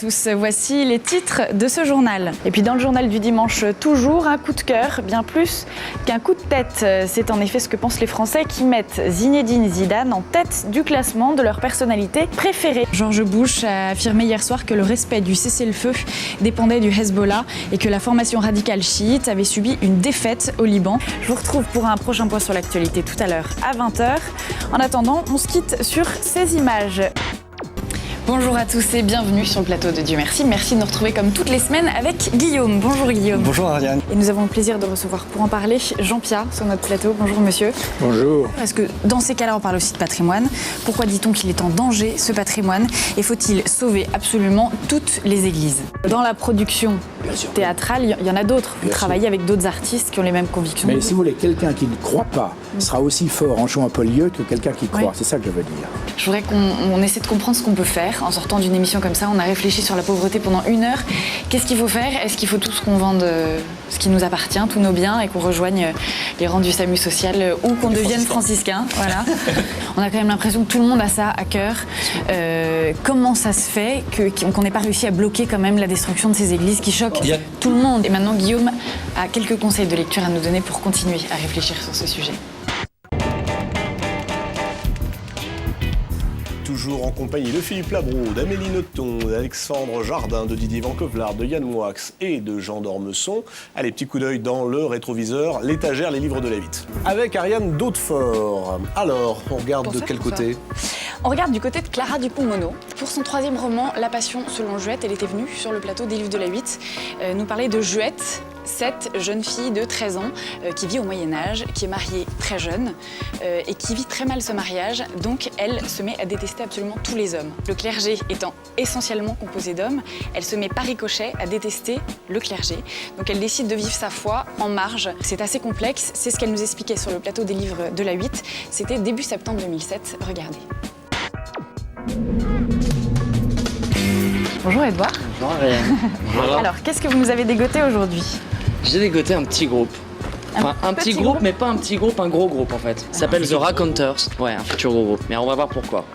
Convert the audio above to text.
tous, voici les titres de ce journal. Et puis dans le journal du dimanche, toujours un coup de cœur, bien plus qu'un coup de tête. C'est en effet ce que pensent les Français qui mettent Zinedine Zidane en tête du classement de leur personnalité préférée. George Bush a affirmé hier soir que le respect du cessez-le-feu dépendait du Hezbollah et que la formation radicale chiite avait subi une défaite au Liban. Je vous retrouve pour un prochain point sur l'actualité tout à l'heure à 20h. En attendant, on se quitte sur ces images. Bonjour à tous et bienvenue sur le plateau de Dieu merci. Merci de nous retrouver comme toutes les semaines avec Guillaume. Bonjour Guillaume. Bonjour Ariane. Et nous avons le plaisir de recevoir pour en parler Jean-Pierre sur notre plateau. Bonjour monsieur. Bonjour. Parce que dans ces cas-là, on parle aussi de patrimoine. Pourquoi dit-on qu'il est en danger ce patrimoine? Et faut-il sauver absolument toutes les églises? Dans la production théâtrale, il y en a d'autres. Vous travaillez avec d'autres artistes qui ont les mêmes convictions. Mais si vous voulez, quelqu'un qui ne croit pas sera aussi fort en jouant un peu lieu que quelqu'un qui croit. Oui. C'est ça que je veux dire. Je voudrais qu'on essaie de comprendre ce qu'on peut faire. En sortant d'une émission comme ça, on a réfléchi sur la pauvreté pendant 1 heure. Qu'est-ce qu'il faut faire? Est-ce qu'il faut tous qu'on vende ce qui nous appartient, tous nos biens, et qu'on rejoigne les rangs du SAMU social ou qu'on devienne franciscain? Voilà. On a quand même l'impression que tout le monde a ça à cœur. Comment ça se fait qu'on n'ait pas réussi à bloquer quand même la destruction de ces églises qui choquent tout le monde? Et maintenant, Guillaume a quelques conseils de lecture à nous donner pour continuer à réfléchir sur ce sujet. Toujours en compagnie de Philippe Labro, d'Amélie Nothomb, d'Alexandre Jardin, de Didier Van Kevelaar, de Yann Moix et de Jean d'Ormesson. Allez, petit coup d'œil dans le rétroviseur, l'étagère, les livres de la Vite. Avec Ariane Daudefort. Alors, on regarde de quel côté? On regarde du côté de Clara Dupont-Mono. Pour son 3e roman, La Passion selon Juette, elle était venue sur le plateau des livres de la Vite nous parler de Juette, cette jeune fille de 13 ans qui vit au Moyen-Âge, qui est mariée très jeune et qui vit très mal ce mariage. Donc elle se met à détester absolument tous les hommes. Le clergé étant essentiellement composé d'hommes, elle se met par ricochet à détester le clergé. Donc elle décide de vivre sa foi en marge. C'est assez complexe, c'est ce qu'elle nous expliquait sur le plateau des livres de la 8. C'était début septembre 2007, regardez. Bonjour Edouard. Bonjour Ariane. Bonjour. Alors, qu'est-ce que vous nous avez dégoté aujourd'hui? J'ai dégoté un petit groupe. Enfin, un petit groupe, mais pas un petit groupe, un gros groupe en fait. Ça s'appelle The Raconteurs. Ouais, un futur gros groupe. Mais on va voir pourquoi.